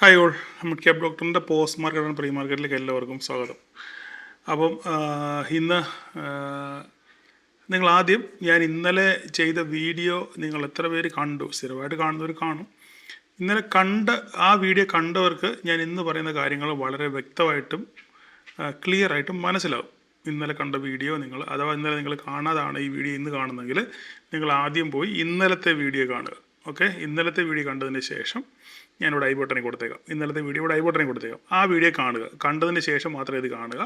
Hi all, mid cap ഡോക്ടറിൻ്റെ post market and pre മാർക്കറ്റിലേക്ക് എല്ലാവർക്കും സ്വാഗതം. അപ്പം ഇന്ന് നിങ്ങൾ ആദ്യം ഞാൻ ഇന്നലെ ചെയ്ത വീഡിയോ നിങ്ങൾ എത്ര പേര് കണ്ടു? സ്ഥിരമായിട്ട് കാണുന്നവർ കാണും. ഇന്നലെ ആ വീഡിയോ കണ്ടവർക്ക് ഞാൻ ഇന്ന് പറയുന്ന കാര്യങ്ങൾ വളരെ വ്യക്തമായിട്ടും ക്ലിയർ ആയിട്ടും മനസ്സിലാവും. ഇന്നലെ കണ്ട വീഡിയോ അഥവാ ഇന്നലെ നിങ്ങൾ കാണാതാണ് ഈ വീഡിയോ ഇന്ന് കാണുന്നെങ്കിൽ നിങ്ങൾ ആദ്യം പോയി ഇന്നലത്തെ വീഡിയോ കാണുക. ഓക്കെ, ഇന്നലത്തെ വീഡിയോ കണ്ടതിന് ശേഷം ഞാനിവിടെ ഐ ബട്ടണിൽ കൊടുത്തേക്കാം. ഇന്നലത്തെ വീഡിയോ ഇവിടെ ഐ ബട്ടണിൽ കൊടുത്തേക്കാം. ആ വീഡിയോ കാണുക. കണ്ടതിന് ശേഷം മാത്രമേ ഇത് കാണുക.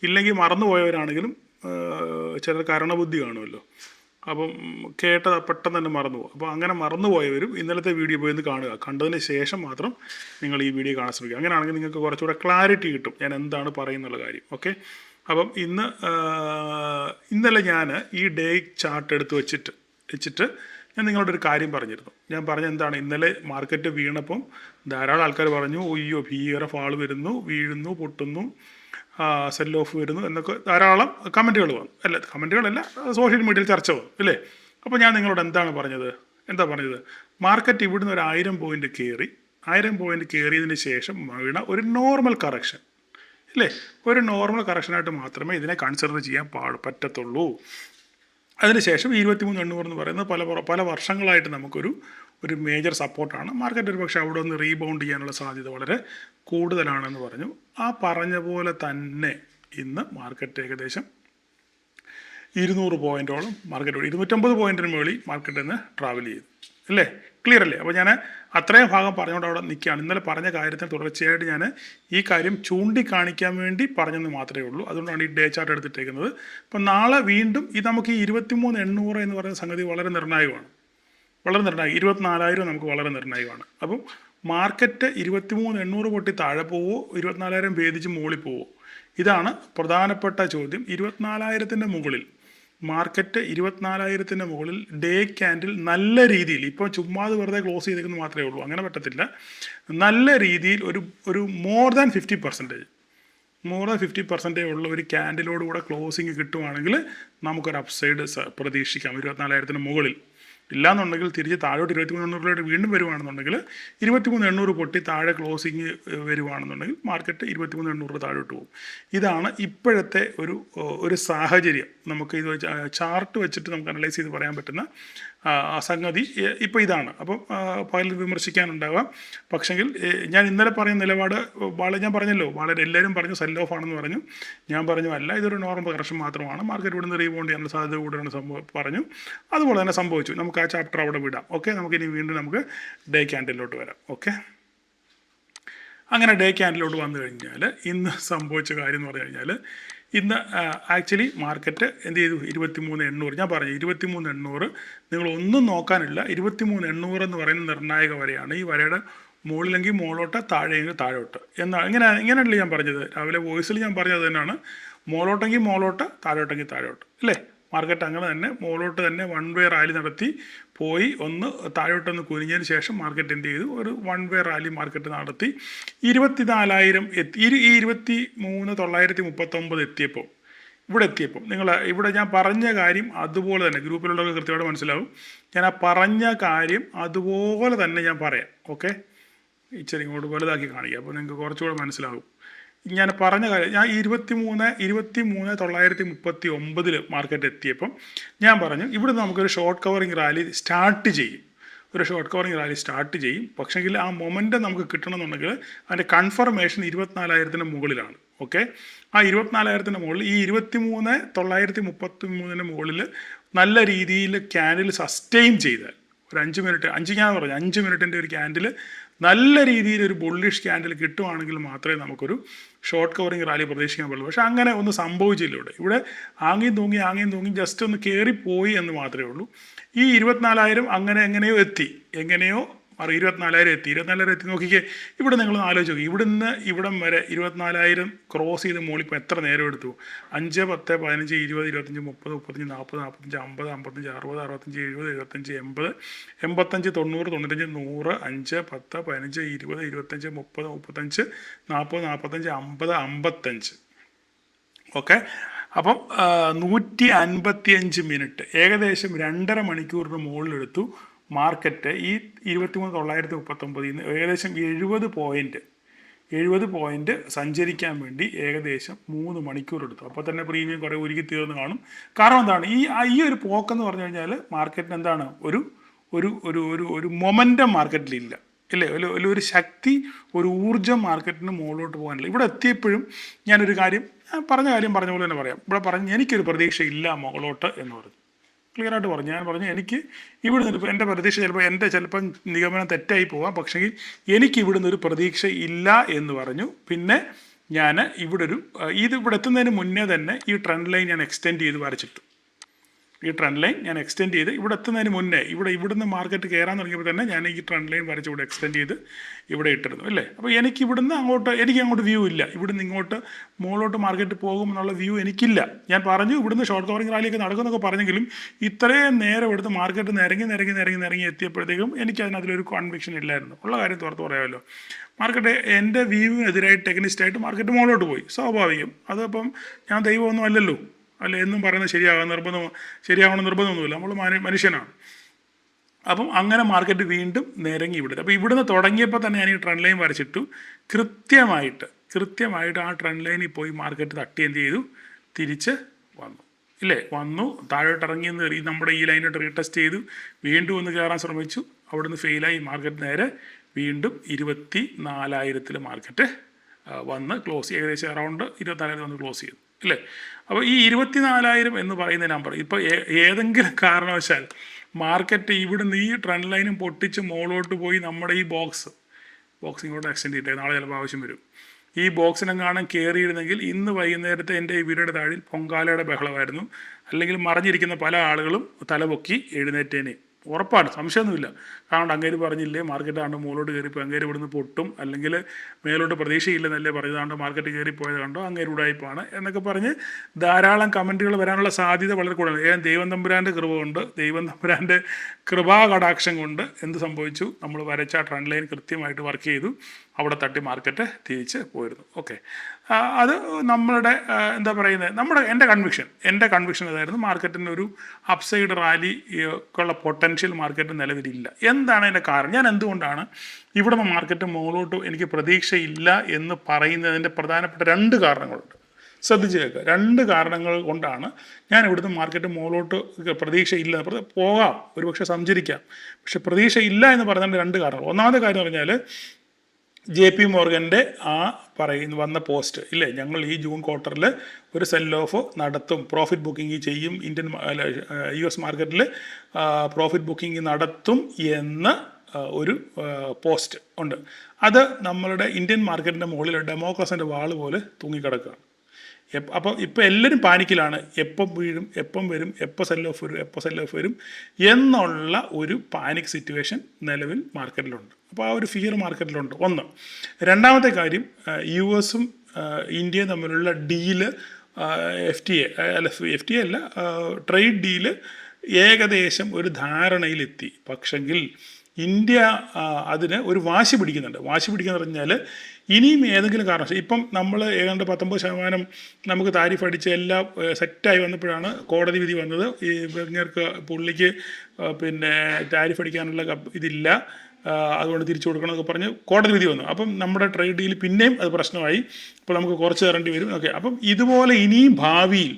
ഇല്ലെങ്കിൽ മറന്നുപോയവരാണെങ്കിലും ചിലർ കരണബുദ്ധി കാണുമല്ലോ, അപ്പം കേട്ടത് പെട്ടെന്ന് തന്നെ മറന്നു പോകും. അപ്പോൾ അങ്ങനെ മറന്നുപോയവരും ഇന്നലത്തെ വീഡിയോ പോയി ഒന്ന് കാണുക. കണ്ടതിന് ശേഷം മാത്രം നിങ്ങൾ ഈ വീഡിയോ കാണാൻ ശ്രമിക്കുക. അങ്ങനെയാണെങ്കിൽ നിങ്ങൾക്ക് കുറച്ചുകൂടെ ക്ലാരിറ്റി കിട്ടും ഞാൻ എന്താണ് പറയുന്നുള്ള കാര്യം. ഓക്കെ, അപ്പം ഇന്നലെ ഞാൻ ഈ ഡേ ചാർട്ട് എടുത്ത് വെച്ചിട്ട് ഞാൻ നിങ്ങളോടൊരു കാര്യം പറഞ്ഞിരുന്നു. ഞാൻ പറഞ്ഞ എന്താണ്, ഇന്നലെ മാർക്കറ്റ് വീണപ്പം ധാരാളം ആൾക്കാർ പറഞ്ഞു, ഒയ്യോ ഭീകര ഫാൾ വരുന്നു, വീഴുന്നു, പൊട്ടുന്നു, സെൽ ഓഫ് വരുന്നു എന്നൊക്കെ ധാരാളം കമൻറ്റുകൾ വന്നു. കമൻറ്റുകളല്ല, സോഷ്യൽ മീഡിയയിൽ ചർച്ച വന്നു അല്ലേ. അപ്പോൾ ഞാൻ നിങ്ങളോട് എന്താ പറഞ്ഞത്, മാർക്കറ്റ് ഇവിടുന്ന് ഒരു 1000 പോയിൻ്റ് കയറി, 1000 പോയിൻ്റ് കയറിയതിന് ശേഷം വീണ ഒരു നോർമൽ കറക്ഷൻ അല്ലേ, ഒരു നോർമൽ കറക്ഷനായിട്ട് മാത്രമേ ഇതിനെ കൺസിഡർ ചെയ്യാൻ പറ്റത്തുള്ളൂ. അതിനുശേഷം 23,800 എന്ന് പറയുന്നത് പല വർഷങ്ങളായിട്ട് നമുക്കൊരു മേജർ സപ്പോർട്ടാണ്. മാർക്കറ്റ് ഒരു പക്ഷേ അവിടെ ഒന്ന് റീബൗണ്ട് ചെയ്യാനുള്ള സാധ്യത വളരെ കൂടുതലാണെന്ന് പറഞ്ഞു. ആ പറഞ്ഞ പോലെ തന്നെ ഇന്ന് മാർക്കറ്റ് ഏകദേശം 200 പോയിൻറ്റോളം മാർക്കറ്റ് 250 പോയിൻറ്റിന് മുകളിൽ മാർക്കറ്റിൽ നിന്ന് ട്രാവൽ ചെയ്തു അല്ലേ. ക്ലിയർ അല്ലേ? അപ്പോൾ ഞാൻ അത്രയും ഭാഗം പറഞ്ഞുകൊണ്ട് അവിടെ നിൽക്കുകയാണ്. ഇന്നലെ പറഞ്ഞ കാര്യത്തിന് തുടർച്ചയായിട്ട് ഞാൻ ഈ കാര്യം ചൂണ്ടിക്കാണിക്കാൻ വേണ്ടി പറഞ്ഞെന്ന് മാത്രമേ ഉള്ളൂ. അതുകൊണ്ടാണ് ഈ ഡേ ചാർട്ട് എടുത്തിട്ടേക്കുന്നത്. അപ്പം നാളെ വീണ്ടും നമുക്ക് ഈ 23,800 എന്ന് പറയുന്ന സംഗതി വളരെ നിർണായകമാണ്. 24,000 നമുക്ക് വളരെ നിർണായകമാണ്. അപ്പം മാർക്കറ്റ് 23,800 പൊട്ടി താഴെ പോവോ, 24,000 ഭേദിച്ച് മുകളിൽ പോവോ? ഇതാണ് പ്രധാനപ്പെട്ട ചോദ്യം. 24,000 മുകളിൽ മാർക്കറ്റ് 24,000 മുകളിൽ ഡേ ക്യാൻഡിൽ നല്ല രീതിയിൽ, ഇപ്പോൾ ചുമ്മാതെ വെറുതെ ക്ലോസ് ചെയ്തേക്കുന്നത് മാത്രമേ ഉള്ളൂ, അങ്ങനെ പറ്റത്തില്ല. നല്ല രീതിയിൽ ഒരു മോർ ദാൻ 50% ഉള്ള ഒരു ക്യാൻഡിലോടുകൂടെ ക്ലോസിങ് കിട്ടുവാണെങ്കിൽ നമുക്കൊരു അപ്സൈഡ് പ്രതീക്ഷിക്കാം 24,000 മുകളിൽ. ഇല്ലാന്നുണ്ടെങ്കിൽ തിരിച്ച് താഴോട്ട് 23,800 വീണ്ടും വരുവാണെന്നുണ്ടെങ്കിൽ 23,800 പൊട്ടി താഴെ ക്ലോസിങ് വരുവാണെന്നുണ്ടെങ്കിൽ മാർക്കറ്റ് 23,800 താഴോട്ട് പോകും. ഇതാണ് ഇപ്പോഴത്തെ ഒരു സാഹചര്യം. നമുക്ക് ഇത് ചാർട്ട് വെച്ചിട്ട് നമുക്ക് അനലൈസ് ചെയ്ത് പറയാൻ പറ്റുന്ന സംഗതി ഇപ്പോൾ ഇതാണ്. അപ്പം പലരും വിമർശിക്കാനുണ്ടാകാം. പക്ഷെങ്കിൽ ഞാൻ ഇന്നലെ പറയുന്ന നിലപാട് ഞാൻ പറഞ്ഞല്ലോ, വളരെ എല്ലാവരും പറഞ്ഞു സെൽ ഓഫ് ആണെന്ന് പറഞ്ഞു. ഞാൻ പറഞ്ഞു അല്ല, ഇതൊരു നോർമൽ കറക്ഷൻ മാത്രമാണ്, മാർക്കറ്റ് ഇവിടുന്ന് റീബൗണ്ട് ചെയ്യാനുള്ള സാധ്യത കൂടുതലാണ് പറഞ്ഞു. അതുപോലെ തന്നെ സംഭവിച്ചു. നമുക്ക് ആ ചാപ്റ്റർ അവിടെ വിടാം. ഓക്കെ, നമുക്കിനി വീണ്ടും ഡേ ക്യാൻഡിലോട്ട് വരാം. ഓക്കെ, അങ്ങനെ ഡേ ക്യാൻഡിലോട്ട് വന്നു കഴിഞ്ഞാൽ ഇന്ന് സംഭവിച്ച കാര്യം എന്ന് പറഞ്ഞു കഴിഞ്ഞാൽ, ഇന്ന് ആക്ച്വലി മാർക്കറ്റ് എന്ത് ചെയ്തു, 23,800 ഞാൻ പറഞ്ഞു 23,800 നിങ്ങളൊന്നും നോക്കാനില്ല. 23,800 എന്ന് പറയുന്ന നിർണായക വരയാണ്. ഈ വരയുടെ മുകളിലെങ്കിൽ മുകളോട്ട്, താഴെയെങ്കിൽ താഴോട്ട് ഇങ്ങനെയല്ലേ ഞാൻ പറഞ്ഞത്. രാവിലെ വോയിസിൽ ഞാൻ പറഞ്ഞത് തന്നെയാണ്, മുകളോട്ടെങ്കിൽ മുകളോട്ട്, താഴോട്ടെങ്കിൽ താഴോട്ട് അല്ലേ. മാർക്കറ്റ് അങ്ങനെ തന്നെ മുകളോട്ട് തന്നെ വൺ വേ റാലി നടത്തി പോയി ഒന്ന് താഴോട്ടൊന്ന് കുനിഞ്ഞതിന് ശേഷം മാർക്കറ്റ് എന്ത് ചെയ്തു, ഒരു വൺ വേ റാലി മാർക്കറ്റ് നടത്തി 24,000 എത്തി. ഈ 23,939 എത്തിയപ്പോൾ ഇവിടെ ഞാൻ പറഞ്ഞ കാര്യം അതുപോലെ തന്നെ ഗ്രൂപ്പിലുള്ളവർക്ക് കൃത്യമായിട്ട് മനസ്സിലാവും. ഞാൻ ആ പറഞ്ഞ കാര്യം അതുപോലെ തന്നെ ഞാൻ പറയാം. ഓക്കെ, ഇച്ചിരി ഇങ്ങോട്ട് വലുതാക്കി കാണിക്കുക, അപ്പോൾ നിങ്ങൾക്ക് കുറച്ചുകൂടെ മനസ്സിലാകും. ഞാൻ പറഞ്ഞ കാര്യം, ഞാൻ 23,939 മാർക്കറ്റ് എത്തിയപ്പം ഞാൻ പറഞ്ഞു ഇവിടെ നമുക്കൊരു ഷോർട്ട് കവറിങ് റാലി സ്റ്റാർട്ട് ചെയ്യും. പക്ഷേങ്കിൽ ആ മൊമെൻറ്റം നമുക്ക് കിട്ടണമെന്നുണ്ടെങ്കിൽ അതിൻ്റെ കൺഫർമേഷൻ 24,000 മുകളിലാണ്. ഓക്കെ, ആ 24,000 മുകളിൽ ഈ 23,933 മുകളിൽ നല്ല രീതിയിൽ ക്യാൻഡിൽ സസ്റ്റെയിൻ ചെയ്താൽ ഒരു 5 മിനിറ്റിൻ്റെ ഒരു ക്യാൻഡിൽ നല്ല രീതിയിൽ ഒരു ബുള്ളിഷ് ക്യാൻഡിൽ കിട്ടുവാണെങ്കിൽ മാത്രമേ നമുക്കൊരു ഷോർട്ട് കവറിങ് റാലി പ്രതീക്ഷിക്കാൻ പറ്റുള്ളൂ. പക്ഷേ അങ്ങനെ ഒന്നും സംഭവിച്ചില്ല. ഇവിടെ ആങ്ങിയും തൂങ്ങി ജസ്റ്റ് ഒന്ന് കയറിപ്പോയി എന്ന് മാത്രമേ ഉള്ളൂ. ഈ 24,000 എങ്ങനെയോ എത്തി. 24,000 എത്തി. നോക്കിക്കേ, ഇവിടെ നിങ്ങൾ ആലോചിച്ച് നോക്കി, ഇവിടുന്ന് ഇവിടം വരെ 24,000 ക്രോസ് ചെയ്ത് മുകളിൽ എത്ര നേരം എടുത്തു? 5, 10, 15, 20, 25, 30, 35, 40, 45, 50, 55, 60, 65, 70, 75, 80, 85, 90, 95, 100, 5, 10, 15, 20, 25, 30, 35, 40, 45, 50, 55. ഓക്കെ, അപ്പം 155 മിനിറ്റ്, ഏകദേശം 2.5 മണിക്കൂറിന് മുകളിലെടുത്തു മാർക്കറ്റ് ഈ 23,939 നിന്ന് ഏകദേശം 70 പോയിന്റ് സഞ്ചരിക്കാൻ വേണ്ടി ഏകദേശം 3 മണിക്കൂർ എടുത്തു. അപ്പോൾ തന്നെ പ്രീമിയം കുറേ ഉരുകി തീർന്ന് കാണും. കാരണം എന്താണ്, ഈ ഒരു പോക്കെന്ന് പറഞ്ഞു കഴിഞ്ഞാൽ മാർക്കറ്റിന് എന്താണ് ഒരു ഒരു ഒരു ഒരു ഒരു മൊമെൻറ്റം മാർക്കറ്റിലില്ല, ഇല്ലേ? ഒരു ശക്തി, ഒരു ഊർജ്ജം മാർക്കറ്റിന് മുകളിലോട്ട് പോകാനില്ല. ഇവിടെ എത്തിയപ്പോഴും ഞാനൊരു കാര്യം, പറഞ്ഞ പോലെ തന്നെ പറയാം. ഇവിടെ പറഞ്ഞ് എനിക്കൊരു പ്രതീക്ഷയില്ല മുകളിലോട്ട് എന്ന് പറഞ്ഞു, ക്ലിയറായിട്ട് പറഞ്ഞു. ഞാൻ പറഞ്ഞു എനിക്ക് ഇവിടുന്ന് ഇപ്പോൾ എൻ്റെ പ്രതീക്ഷ ചിലപ്പം നിഗമനം തെറ്റായി പോകാം, പക്ഷേ എനിക്ക് ഇവിടുന്ന് ഒരു പ്രതീക്ഷ ഇല്ല എന്ന് പറഞ്ഞു. പിന്നെ ഞാൻ ഇവിടെ എത്തുന്നതിന് മുന്നേ തന്നെ ഈ ട്രെൻഡ് ലൈൻ ഞാൻ എക്സ്റ്റെൻഡ് ചെയ്ത് വരച്ചിട്ടു. ഇവിടെ എത്തുന്നതിന് മുന്നേ ഇവിടുന്ന് മാർക്കറ്റ് കയറാൻ തുടങ്ങിയപ്പോൾ തന്നെ ഞാൻ ഈ ട്രെൻഡ് ലൈൻ വരച്ച് ഇവിടെ എക്സ്റ്റെൻഡ് ചെയ്ത് ഇവിടെ ഇട്ടിരുന്നു, അല്ലേ? അപ്പോൾ എനിക്ക് അങ്ങോട്ട് വ്യൂ ഇല്ല. ഇവിടുന്ന് ഇങ്ങോട്ട് മുകളിലോട്ട് മാർക്കറ്റ് പോകും എന്നുള്ള വ്യൂ എനിക്കില്ല. ഞാൻ പറഞ്ഞു ഇവിടുന്ന് ഷോർട്ട് കവറിങ് റാലിയൊക്കെ നടക്കുമെന്നൊക്കെ പറഞ്ഞെങ്കിലും ഇത്രയും നേരം എടുത്ത് മാർക്കറ്റ് നിരങ്ങി എത്തിയപ്പോഴത്തേക്കും എനിക്ക് അതിനകത്തൊരു കോൺവിക്ഷൻ ഇല്ലായിരുന്നു. ഉള്ള കാര്യം തുറത്ത് പറയാമല്ലോ. മാർക്കറ്റ് എൻ്റെ വ്യൂവിനെതിരായിട്ട് ടെക്നിസ്റ്റായിട്ട് മാർക്കറ്റ് മുകളിലോട്ട് പോയി, സ്വാഭാവികം. അതപ്പം ഞാൻ ദൈവമൊന്നും അല്ലല്ലോ, അല്ല എന്നും പറയുന്നത് ശരിയാവണം നിർബന്ധമൊന്നുമില്ല, നമ്മൾ മനുഷ്യനാണ്. അപ്പം അങ്ങനെ മാർക്കറ്റ് വീണ്ടും നിരങ്ങി വിടുന്നത്. അപ്പോൾ ഇവിടുന്ന് തുടങ്ങിയപ്പോൾ തന്നെ ഞാൻ ഈ ട്രെൻഡ് ലൈൻ വരച്ചിട്ടു. കൃത്യമായിട്ട് ആ ട്രെൻഡ് ലൈനിൽ പോയി മാർക്കറ്റ് തട്ടി എന്ത് ചെയ്തു, തിരിച്ച് വന്നു താഴോട്ട് ഇറങ്ങി നമ്മുടെ ഈ ലൈനിട്ട് റീടെസ്റ്റ് ചെയ്തു, വീണ്ടും ഒന്ന് കയറാൻ ശ്രമിച്ചു, അവിടുന്ന് ഫെയിലായി. മാർക്കറ്റ് നേരെ വീണ്ടും 24,000 മാർക്കറ്റ് വന്ന് ക്ലോസ്, ഏകദേശം അറൗണ്ട് 24,000 വന്ന് ക്ലോസ് ചെയ്തു, ഇല്ലേ? അപ്പോൾ ഈ 24,000 എന്ന് പറയുന്ന നമ്പർ ഇപ്പോൾ ഏതെങ്കിലും കാരണവശാൽ മാർക്കറ്റ് ഇവിടുന്ന് ഈ ട്രെൻഡ് ലൈനും പൊട്ടിച്ച് മുകളിലോട്ട് പോയി നമ്മുടെ ഈ ബോക്സ് ഇങ്ങോട്ട് എക്സ്റ്റെൻഡ് ചെയ്തിട്ട് നാളെ ചിലപ്പോൾ ആവശ്യം വരും. ഈ ബോക്സിനെങ്ങാനും കയറിയിരുന്നെങ്കിൽ ഇന്ന് വൈകുന്നേരത്തെ എൻ്റെ ഈ വീടിൻ്റെ താഴിൽ പൊങ്കാലയുടെ ബഹളമായിരുന്നു. അല്ലെങ്കിൽ മറിഞ്ഞിരിക്കുന്ന പല ആളുകളും തലപൊക്കി എഴുന്നേറ്റേനെ, ഉറപ്പാണ്, സംശയമൊന്നുമില്ല. കാരണം അങ്ങേര് പറഞ്ഞില്ലേ മാർക്കറ്റാണ്ട് മുകളിലോട്ട് കയറിപ്പോൾ അങ്ങേര് ഇവിടുന്ന് പൊട്ടും, അല്ലെങ്കിൽ മേലോട്ട് പ്രതീക്ഷയില്ലെന്നല്ലേ പറഞ്ഞതാണ്ട് മാർക്കറ്റ് കയറിപ്പോയത് കണ്ടോ, അങ്ങേര് ഉടായിപ്പാണ് എന്നൊക്കെ പറഞ്ഞ് ധാരാളം കമൻറ്റുകൾ വരാനുള്ള സാധ്യത വളരെ കൂടുതലാണ്. ദൈവം തമ്പുരാൻ്റെ കൃപ കൊണ്ട്, ദൈവം തമ്പുരാൻ്റെ കൃപാകടാക്ഷം കൊണ്ട് എന്ത് സംഭവിച്ചു, നമ്മൾ വരച്ച ട്രെൻഡ് ലൈൻ കൃത്യമായിട്ട് വർക്ക് ചെയ്തു, അവിടെ തട്ടി മാർക്കറ്റ് തിരിച്ച് പോയിരുന്നു. ഓക്കെ, അത് നമ്മളുടെ എന്താ പറയുന്നത്, എൻ്റെ കൺവിക്ഷൻ അതായിരുന്നു മാർക്കറ്റിന് ഒരു അപ്സൈഡ് റാലി ഉള്ള പൊട്ടൻഷ്യൽ മാർക്കറ്റ് നിലവിലില്ല. എന്താണ് അതിൻ്റെ കാരണം? ഞാൻ എന്തുകൊണ്ടാണ് ഇവിടെ മാർക്കറ്റ് മുകളിലോട്ട് എനിക്ക് പ്രതീക്ഷയില്ല എന്ന് പറയുന്നതിൻ്റെ പ്രധാനപ്പെട്ട 2 കാരണങ്ങളുണ്ട്. ശ്രദ്ധിച്ച് കേൾക്കുക. 2 കാരണങ്ങൾ കൊണ്ടാണ് ഞാൻ ഇവിടുന്ന് മാർക്കറ്റ് മുകളിലോട്ട് പ്രതീക്ഷയില്ല, പോകാം, ഒരുപക്ഷെ സഞ്ചരിക്കാം, പക്ഷെ പ്രതീക്ഷയില്ല എന്ന് പറയുന്നതിൻ്റെ 2 കാരണങ്ങൾ. ഒന്നാമത്തെ കാര്യം പറഞ്ഞാൽ JP മോർഗൻ്റെ വന്ന പോസ്റ്റ് ഇല്ലേ, ഞങ്ങൾ ഈ ജൂൺ ക്വാർട്ടറിൽ ഒരു സെൽ ഓഫ് നടത്തും, പ്രോഫിറ്റ് ബുക്കിംഗ് ചെയ്യും, US മാർക്കറ്റിൽ പ്രോഫിറ്റ് ബുക്കിംഗ് നടത്തും എന്ന ഒരു പോസ്റ്റ് ഉണ്ട്. അത് നമ്മളുടെ ഇന്ത്യൻ മാർക്കറ്റിൻ്റെ മുകളിൽ ഡെമോക്രസിൻ്റെ വാൾ പോലെ തൂങ്ങിക്കിടക്കുകയാണ്. അപ്പോൾ ഇപ്പോൾ എല്ലാവരും പാനിക്കിലാണ്, എപ്പം വീഴും, എപ്പം വരും, എപ്പോൾ സെൽ ഓഫ് വരും എന്നുള്ള ഒരു പാനിക് സിറ്റുവേഷൻ നിലവിൽ മാർക്കറ്റിലുണ്ട്. അപ്പോൾ ആ ഒരു ഫിയർ മാർക്കറ്റിലുണ്ട്. ഒന്ന്. രണ്ടാമത്തെ കാര്യം, US-ഉം ഇന്ത്യയും തമ്മിലുള്ള ഡീല്, FTA അല്ല, ട്രേഡ് ഡീല് ഏകദേശം ഒരു ധാരണയിലെത്തി. പക്ഷെങ്കിൽ ഇന്ത്യ അതിന് ഒരു വാശി പിടിക്കുന്നുണ്ട്. പറഞ്ഞാൽ ഇനിയും ഏതെങ്കിലും കാരണം, ഇപ്പം നമ്മൾ ഏതാണ്ട് 19% നമുക്ക് താരിഫ് അടിച്ച് എല്ലാം സെറ്റായി വന്നപ്പോഴാണ് കോടതി വിധി വന്നത്. ഈ പുള്ളിക്ക് പിന്നെ താരിഫ് അടിക്കാനുള്ള ഇതില്ല, അതുകൊണ്ട് തിരിച്ചു കൊടുക്കണമെന്നൊക്കെ പറഞ്ഞ് കോടതി വിധി വന്നു. അപ്പം നമ്മുടെ ട്രേഡ് ഡീൽ പിന്നെയും അത് പ്രശ്നമായി. ഇപ്പോൾ നമുക്ക് കുറച്ച് തരേണ്ടി വരും. ഓക്കെ, അപ്പം ഇതുപോലെ ഇനിയും ഭാവിയിൽ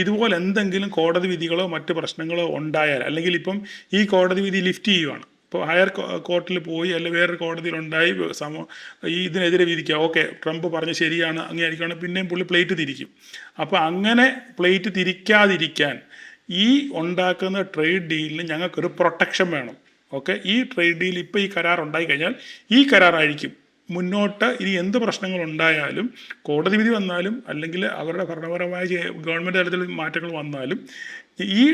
ഇതുപോലെ എന്തെങ്കിലും കോടതി വിധികളോ മറ്റ് പ്രശ്നങ്ങളോ ഉണ്ടായാൽ, അല്ലെങ്കിൽ ഇപ്പം ഈ കോടതി വിധി ലിഫ്റ്റ് ചെയ്യുവാണ്, ഇപ്പോൾ ഹയർ കോർട്ടിൽ പോയി അല്ലെങ്കിൽ വേറൊരു കോടതിയിലുണ്ടായി ഇതിനെതിരെ വിധിക്കുക, ഓക്കെ ട്രംപ് പറഞ്ഞ് ശരിയാണ് അങ്ങനെയായിരിക്കുകയാണ്, പിന്നെയും പുള്ളി പ്ലേറ്റ് തിരിക്കും. അപ്പോൾ അങ്ങനെ പ്ലേറ്റ് തിരിക്കാതിരിക്കാൻ ഈ ഉണ്ടാക്കുന്ന ട്രേഡ് ഡീലിന് ഞങ്ങൾക്കൊരു പ്രൊട്ടക്ഷൻ വേണം. ഓക്കെ, ഈ ട്രേഡ് ഡീൽ ഇപ്പോൾ ഈ കരാർ ഉണ്ടായിക്കഴിഞ്ഞാൽ ഈ കരാറായിരിക്കും മുന്നോട്ട് ഇനി എന്ത് പ്രശ്നങ്ങളുണ്ടായാലും, കോടതി വിധി വന്നാലും അല്ലെങ്കിൽ അവരുടെ ഭരണപരമായ ഗവൺമെൻറ് തലത്തിൽ മാറ്റങ്ങൾ വന്നാലും ഈ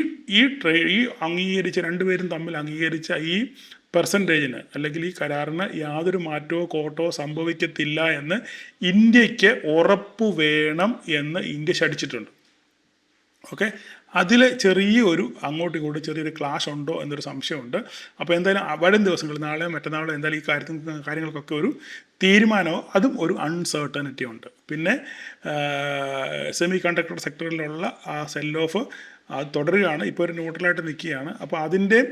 അംഗീകരിച്ച, രണ്ടുപേരും തമ്മിൽ അംഗീകരിച്ച ഈ പെർസെൻറ്റേജിന് അല്ലെങ്കിൽ ഈ കരാറിന് യാതൊരു മാറ്റമോ കോട്ടോ സംഭവിക്കത്തില്ല എന്ന് ഇന്ത്യക്ക് ഉറപ്പ് വേണം എന്ന് ഇന്ത്യ ശഠിച്ചിട്ടുണ്ട്. ഓക്കെ, അതിൽ അങ്ങോട്ടും ഇങ്ങോട്ടും ചെറിയൊരു ക്ലാഷ് ഉണ്ടോ എന്നൊരു സംശയമുണ്ട്. അപ്പോൾ എന്തായാലും വരും ദിവസങ്ങളിൽ നാളെയോ മറ്റന്നാളോ എന്തായാലും ഈ കാര്യങ്ങൾക്കൊക്കെ ഒരു തീരുമാനമോ, അതും ഒരു അൺസർട്ടനിറ്റി ഉണ്ട്. പിന്നെ സെമി കണ്ടക്ടർ സെക്ടറിലുള്ള ആ സെൽ ഓഫ് അത് തുടരുകയാണ്, ഇപ്പോൾ ഒരു ന്യൂട്രലായിട്ട് നിൽക്കുകയാണ്. അപ്പോൾ അതിൻ്റെയും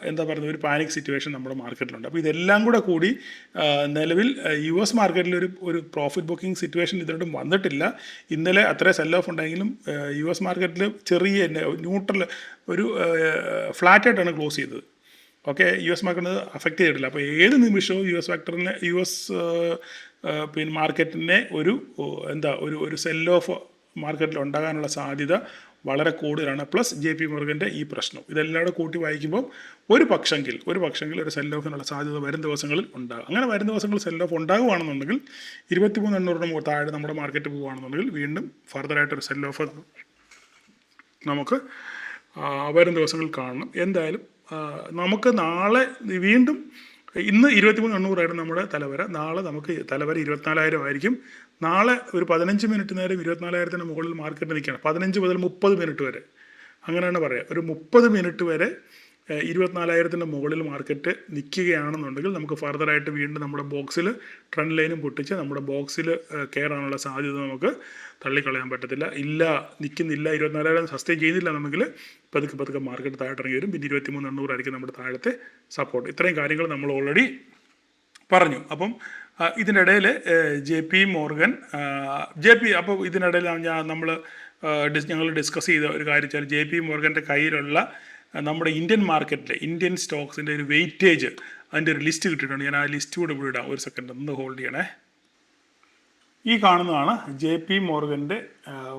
എന്താ പറയുന്നത് ഒരു പാനിക് സിറ്റുവേഷൻ നമ്മുടെ മാർക്കറ്റിലുണ്ട്. അപ്പോൾ ഇതെല്ലാം കൂടി നിലവിൽ US മാർക്കറ്റിൽ ഒരു പ്രോഫിറ്റ് ബുക്കിംഗ് സിറ്റുവേഷൻ ഇതുവരെയും വന്നിട്ടില്ല. ഇന്നലെ അത്ര സെൽ ഓഫ് ഉണ്ടെങ്കിലും US മാർക്കറ്റിൽ ചെറിയ ന്യൂട്രൽ ഒരു ഫ്ലാറ്റായിട്ടാണ് ക്ലോസ് ചെയ്തത്. ഓക്കെ, US മാർക്കറ്റിന് അഫക്റ്റ് ചെയ്തിട്ടില്ല. അപ്പോൾ ഏത് നിമിഷവും US പിന്നെ മാർക്കറ്റിനെ ഒരു സെൽ ഓഫ് മാർക്കറ്റിൽ ഉണ്ടാകാനുള്ള സാധ്യത വളരെ കൂടുതലാണ്. പ്ലസ് JP മോർഗൻ്റെ ഈ പ്രശ്നം ഇതെല്ലാം കൂടെ കൂട്ടി വായിക്കുമ്പോൾ ഒരു പക്ഷെങ്കിൽ ഒരു സെൽ ഓഫിനുള്ള സാധ്യത വരും ദിവസങ്ങളിൽ ഉണ്ടാകും. അങ്ങനെ വരും ദിവസങ്ങളിൽ സെൽ ഓഫ് ഉണ്ടാകുകയാണെന്നുണ്ടെങ്കിൽ 23,800 താഴെ നമ്മുടെ മാർക്കറ്റ് പോകുകയാണെന്നുണ്ടെങ്കിൽ വീണ്ടും ഫർദറായിട്ടൊരു സെൽ ഓഫ് നമുക്ക് വരും ദിവസങ്ങളിൽ കാണണം. എന്തായാലും നമുക്ക് നാളെ വീണ്ടും ഇന്ന് 23,800 നമ്മുടെ തലവര, നാളെ നമുക്ക് തലവര 24,000 ആയിരിക്കും. നാളെ ഒരു 15 മിനിറ്റ് നേരം 24,000 മുകളിൽ മാർക്കറ്റ് നിൽക്കുകയാണ്. 15 മുതൽ 30 മിനിറ്റ് വരെ, അങ്ങനെയാണ് പറയുക. ഒരു 30 മിനിറ്റ് വരെ 24,000 മുകളിൽ മാർക്കറ്റ് നിൽക്കുകയാണെന്നുണ്ടെങ്കിൽ നമുക്ക് ഫർദറായിട്ട് വീണ്ടും നമ്മുടെ ബോക്സിൽ ട്രെൻഡ് ലൈനും പൊട്ടിച്ച് നമ്മുടെ ബോക്സിൽ കയറാനുള്ള സാധ്യത നമുക്ക് തള്ളിക്കളയാൻ പറ്റത്തില്ല. നിൽക്കുന്നില്ല, 24,000 സസ്റ്റെയിൻ ചെയ്യുന്നില്ല എന്നുണ്ടെങ്കിൽ പതുക്കെ മാർക്കറ്റ് താഴോട്ടിറങ്ങി വരും. പിന്നെ 23,800 ആയിരിക്കും നമ്മുടെ താഴത്തെ സപ്പോർട്ട്. ഇത്രയും കാര്യങ്ങൾ നമ്മൾ ഓൾറെഡി പറഞ്ഞു. അപ്പം ഇതിൻ്റെ ഇടയിൽ JP മോർഗൻ അപ്പോൾ ഇതിനിടയിൽ ഞങ്ങൾ ഡിസ്കസ് ചെയ്ത ഒരു കാര്യം വെച്ചാൽ JP മോർഗൻ്റെ കയ്യിലുള്ള നമ്മുടെ ഇന്ത്യൻ മാർക്കറ്റിലെ ഇന്ത്യൻ സ്റ്റോക്സിൻ്റെ ഒരു വെയിറ്റേജ്, അതിൻ്റെ ഒരു ലിസ്റ്റ് കിട്ടിയിട്ടുണ്ട്. ഞാൻ ആ ലിസ്റ്റ് കൂടെ ഇവിടെ ഇടാം. ഒരു സെക്കൻഡ് ഒന്ന് ഹോൾഡ് ചെയ്യണേ. ഈ കാണുന്നതാണ് JP മോർഗൻ്റെ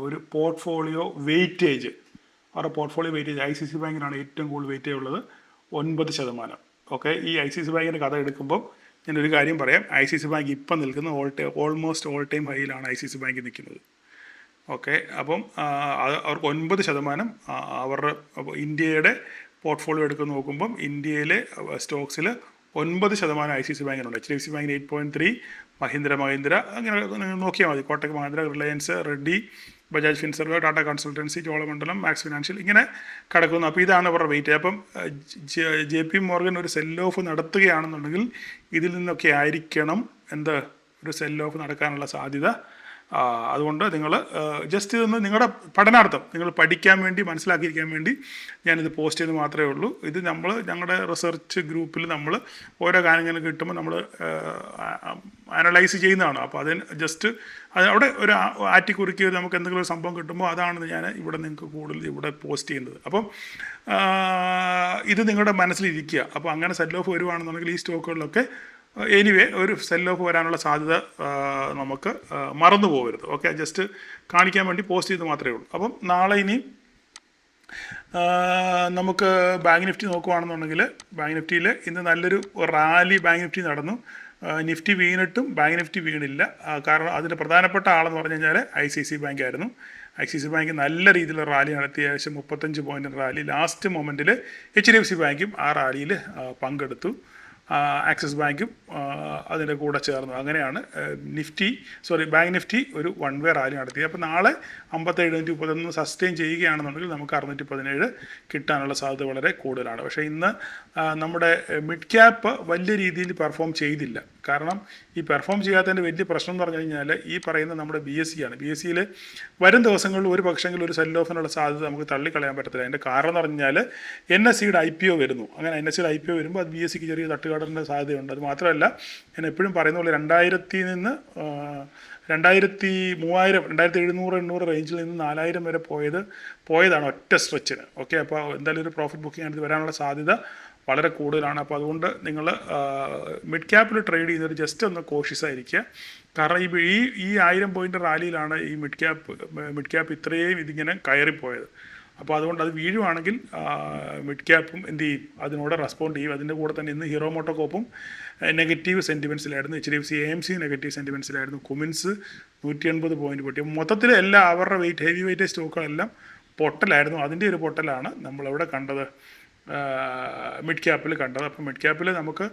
ഒരു പോർട്ട്ഫോളിയോ വെയിറ്റേജ്. അവരുടെ പോർട്ട്ഫോളിയോ വെയിറ്റേജ് ICICI ബാങ്കിനാണ് ഏറ്റവും കൂടുതൽ വെയിറ്റേജ് ഉള്ളത്, 9%. ഓക്കെ, ഈ ICICI ബാങ്കിൻ്റെ കഥ എടുക്കുമ്പോൾ ഞാനൊരു കാര്യം പറയാം. ICICI ബാങ്ക് ഇപ്പം നിൽക്കുന്ന ഓൾമോസ്റ്റ് ഓൾ ടൈം ഹൈയിലാണ് ICICI ബാങ്ക് നിൽക്കുന്നത്. ഓക്കെ, അപ്പം അവർക്ക് 9% അവരുടെ ഇന്ത്യയുടെ പോർട്ട്ഫോളിയോ എടുത്ത് നോക്കുമ്പം ഇന്ത്യയിലെ സ്റ്റോക്സിൽ 9% ICICI ബാങ്കിനുണ്ട്. HDFC ബാങ്കിന് 8.3, മഹീന്ദ്ര അങ്ങനെ നോക്കിയാൽ മതി. കോട്ടക് മഹീന്ദ്ര, റിലയൻസ്, റെഡ്ഡി, ബജാജ് ഫിൻസർവ്, ടാറ്റ കൺസൾട്ടൻസി, ചോളമണ്ഡലം, മാക്സ് ഫിനാൻഷ്യൽ ഇങ്ങനെ കിടക്കുന്നു. അപ്പോൾ ഇതാണ് അവരുടെ വെയിറ്റ്. അപ്പം JP മോർഗൻ ഒരു സെൽ ഓഫ് നടത്തുകയാണെന്നുണ്ടെങ്കിൽ ഇതിൽ നിന്നൊക്കെ ആയിരിക്കണം ഒരു സെൽ ഓഫ് നടക്കാനുള്ള സാധ്യത. അതുകൊണ്ട് നിങ്ങൾ ജസ്റ്റ് ഇതൊന്ന് നിങ്ങളുടെ പഠനാർത്ഥം, നിങ്ങൾ പഠിക്കാൻ വേണ്ടി, മനസ്സിലാക്കിയിരിക്കാൻ വേണ്ടി ഞാനിത് പോസ്റ്റ് ചെയ്ത് മാത്രമേ ഉള്ളൂ. ഇത് ഞങ്ങളുടെ റിസർച്ച് ഗ്രൂപ്പിൽ നമ്മൾ ഓരോ കാര്യങ്ങൾ കിട്ടുമ്പോൾ നമ്മൾ അനലൈസ് ചെയ്യുന്നതാണ്. അപ്പോൾ അതിന് ജസ്റ്റ് അവിടെ ഒരു ആറ്റിക്കുറിക്ക് നമുക്ക് എന്തെങ്കിലും ഒരു സംഭവം കിട്ടുമ്പോൾ അതാണ് ഞാൻ ഇവിടെ നിങ്ങൾക്ക് കൂടുതൽ ഇവിടെ പോസ്റ്റ് ചെയ്യുന്നത്. അപ്പം ഇത് നിങ്ങളുടെ മനസ്സിലിരിക്കുക. അപ്പോൾ അങ്ങനെ സെൽ ഓഫ് വരുവാണെന്നുണ്ടെങ്കിൽ ഈ സ്റ്റോക്കുകളിലൊക്കെ എനിവേ ഒരു സെൽ ഓഫ് വരാനുള്ള സാധ്യത നമുക്ക് മറന്നു പോകരുത്. ഓക്കെ, ജസ്റ്റ് കാണിക്കാൻ വേണ്ടി പോസ്റ്റ് ചെയ്ത് മാത്രമേ ഉള്ളൂ. അപ്പം നാളെ ഇനി നമുക്ക് ബാങ്ക് നിഫ്റ്റി നോക്കുകയാണെന്നുണ്ടെങ്കിൽ ബാങ്ക് നിഫ്റ്റിയിൽ ഇന്ന് നല്ലൊരു റാലി ബാങ്ക് നിഫ്റ്റി നടന്നു. നിഫ്റ്റി വീണിട്ടും ബാങ്ക് നിഫ്റ്റി വീണില്ല. കാരണം അതിൻ്റെ പ്രധാനപ്പെട്ട ആളെന്ന് പറഞ്ഞു കഴിഞ്ഞാൽ ICICI ബാങ്ക് ആയിരുന്നു. ICICI ബാങ്ക് നല്ല രീതിയിലുള്ള റാലി നടത്തി, ഏകദേശം 35 പോയിൻ്റ് റാലി. ലാസ്റ്റ് മൊമെൻറ്റിൽ HDFC ബാങ്കും ആ റാലിയിൽ പങ്കെടുത്തു. ആക്സിസ് ബാങ്കും അതിൻ്റെ കൂടെ ചേർന്നു. അങ്ങനെയാണ് ബാങ്ക് നിഫ്റ്റി ഒരു വൺ വേ റാലി നടത്തി. അപ്പോൾ നാളെ 5731 സസ്റ്റെയിൻ ചെയ്യുകയാണെന്നുണ്ടെങ്കിൽ നമുക്ക് 617 കിട്ടാനുള്ള സാധ്യത വളരെ കൂടുതലാണ്. പക്ഷേ ഇന്ന് നമ്മുടെ മിഡ് ക്യാപ്പ് വലിയ രീതിയിൽ പെർഫോം ചെയ്തില്ല. കാരണം ഈ പെർഫോം ചെയ്യാത്തതിൻ്റെ വലിയ പ്രശ്നം എന്ന് പറഞ്ഞു കഴിഞ്ഞാൽ ഈ പറയുന്ന നമ്മുടെ BSE ആണ്. BSEയിൽ വരും ദിവസങ്ങളിൽ ഒരു പക്ഷെങ്കിൽ ഒരു സെൽ ഓഫിനുള്ള സാധ്യത നമുക്ക് തള്ളിക്കളയാൻ പറ്റത്തില്ല. അതിൻ്റെ കാരണം എന്ന് പറഞ്ഞാൽ NSEയുടെ IPO വരുന്നു. അങ്ങനെ NSEയുടെ IPO വരുമ്പോൾ അത് BSEക്ക് ചെറിയ തട്ടുകാടലിൻ്റെ സാധ്യതയുണ്ട്. അത് മാത്രമല്ല, ഞാൻ എപ്പോഴും പറയുന്ന പോലെ 2000 നിന്ന് 2700-800 റേഞ്ചിൽ നിന്ന് 4000 വരെ പോയതാണ് ഒറ്റ സ്ട്രെച്ചിന്. ഓക്കെ, അപ്പോൾ എന്തായാലും ഒരു പ്രോഫിറ്റ് ബുക്കിംഗ് ആയിട്ട് വരാനുള്ള സാധ്യത വളരെ കൂടുതലാണ്. അപ്പോൾ അതുകൊണ്ട് നിങ്ങൾ മിഡ് ക്യാപ്പിൽ ട്രേഡ് ചെയ്യുന്നവർ ജസ്റ്റ് ഒന്ന് കോഷ്യസ് ആയിരിക്കുക. കാരണം ഈ 1000 പോയിൻ്റ് റാലിയിലാണ് ഈ മിഡ് ക്യാപ്പ് ഇത്രയും ഇതിങ്ങനെ കയറിപ്പോയത്. അപ്പോൾ അതുകൊണ്ട് അത് വീഴുവാണെങ്കിൽ മിഡ് ക്യാപ്പും എന്ത് ചെയ്യും, അതിനോട് റെസ്പോണ്ട് ചെയ്യും. അതിൻ്റെ കൂടെ തന്നെ ഇന്ന് ഹീറോ മോട്ടോകോപ്പും നെഗറ്റീവ് സെൻറ്റിമെൻറ്റ്സിലായിരുന്നു. HDFC AMC നെഗറ്റീവ് സെൻറ്റിമെൻറ്റ്സിലായിരുന്നു. കുമിൻസ് 180 പോയിൻറ്റ് പൊട്ടി. മൊത്തത്തിൽ അവരുടെ ഹെവി വെയിറ്റ് സ്റ്റോക്കുകളെല്ലാം പൊട്ടലായിരുന്നു. അതിൻ്റെ ഒരു പൊട്ടലാണ് നമ്മളവിടെ കണ്ടത്, മിഡ് ക്യാപ്പിൽ കണ്ടത്. അപ്പോൾ മിഡ് ക്യാപ്പിൽ നമുക്ക്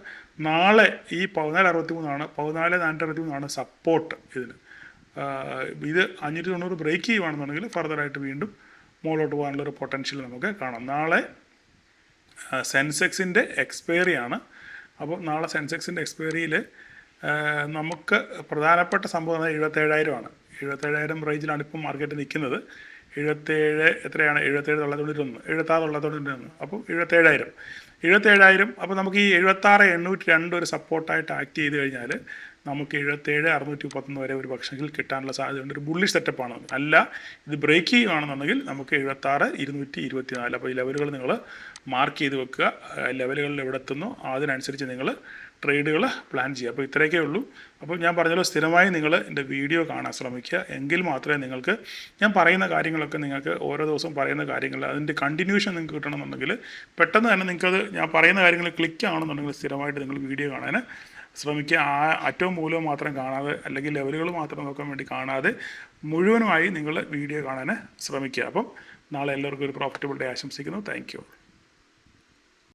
നാളെ ഈ 14,463 സപ്പോർട്ട്. ഇതിന് ഇത് 590 ബ്രേക്ക് ചെയ്യുകയാണെന്നുണ്ടെങ്കിൽ ഫർദറായിട്ട് വീണ്ടും മുകളിലോട്ട് പോകാനുള്ളൊരു പൊട്ടൻഷ്യൽ നമുക്ക് കാണാം. നാളെ സെൻസെക്സിൻ്റെ എക്സ്പയറി ആണ്. അപ്പോൾ നാളെ സെൻസെക്സിൻ്റെ എക്സ്പയറിയിൽ നമുക്ക് പ്രധാനപ്പെട്ട സംഭവം 77,000 ആണ്. 77,000 റേഞ്ചിലാണ് ഇപ്പം മാർക്കറ്റ് നിൽക്കുന്നത്. 77 എത്രയാണ്? 77 തൊള്ളായിരത്തി 76 തൊള്ളായിരത്തി 91. അപ്പോൾ 77,000 77,000. അപ്പോൾ നമുക്ക് ഈ 76,802 ഒരു സപ്പോർട്ടായിട്ട് ആക്ട് ചെയ്ത് കഴിഞ്ഞാൽ നമുക്ക് 77,631 വരെ ഒരു പക്ഷെങ്കിൽ കിട്ടാനുള്ള സാധ്യതയുണ്ട്. ഒരു ബുള്ളിഷ് സെറ്റപ്പാണ്. അല്ല ഇത് ബ്രേക്ക് ചെയ്യുകയാണെന്നുണ്ടെങ്കിൽ നമുക്ക് 76,224. അപ്പോൾ ഈ ലെവലുകൾ നിങ്ങൾ മാർക്ക് ചെയ്ത് വെക്കുക. ലെവലുകളിൽ എവിടെ എത്തുന്നു അതിനനുസരിച്ച് നിങ്ങൾ ട്രേഡുകൾ പ്ലാൻ ചെയ്യുക. അപ്പോൾ ഇത്രയൊക്കെ ഉള്ളൂ. അപ്പോൾ ഞാൻ പറഞ്ഞല്ലോ, സ്ഥിരമായി നിങ്ങൾ എൻ്റെ വീഡിയോ കാണാൻ ശ്രമിക്കുക. എങ്കിൽ മാത്രമേ നിങ്ങൾക്ക് ഞാൻ പറയുന്ന കാര്യങ്ങളൊക്കെ നിങ്ങൾക്ക് ഓരോ ദിവസവും പറയുന്ന കാര്യങ്ങൾ അതിൻ്റെ കണ്ടിന്യൂഷൻ നിങ്ങൾക്ക് കിട്ടണമെന്നുണ്ടെങ്കിൽ പെട്ടെന്ന് തന്നെ നിങ്ങൾക്കത് ഞാൻ പറയുന്ന കാര്യങ്ങൾ ക്ലിക്ക് ആണെന്നുണ്ടെങ്കിൽ സ്ഥിരമായിട്ട് നിങ്ങൾ വീഡിയോ കാണാൻ ശ്രമിക്കുക. അറ്റവും മൂലവും മാത്രം കാണാതെ അല്ലെങ്കിൽ ലെവലുകൾ മാത്രം നോക്കാൻ വേണ്ടി കാണാതെ മുഴുവനുമായി നിങ്ങൾ വീഡിയോ കാണാൻ ശ്രമിക്കുക. അപ്പം നാളെ എല്ലാവർക്കും ഒരു പ്രോഫിറ്റബിൾ ഡേ ആശംസിക്കുന്നു. Thank you.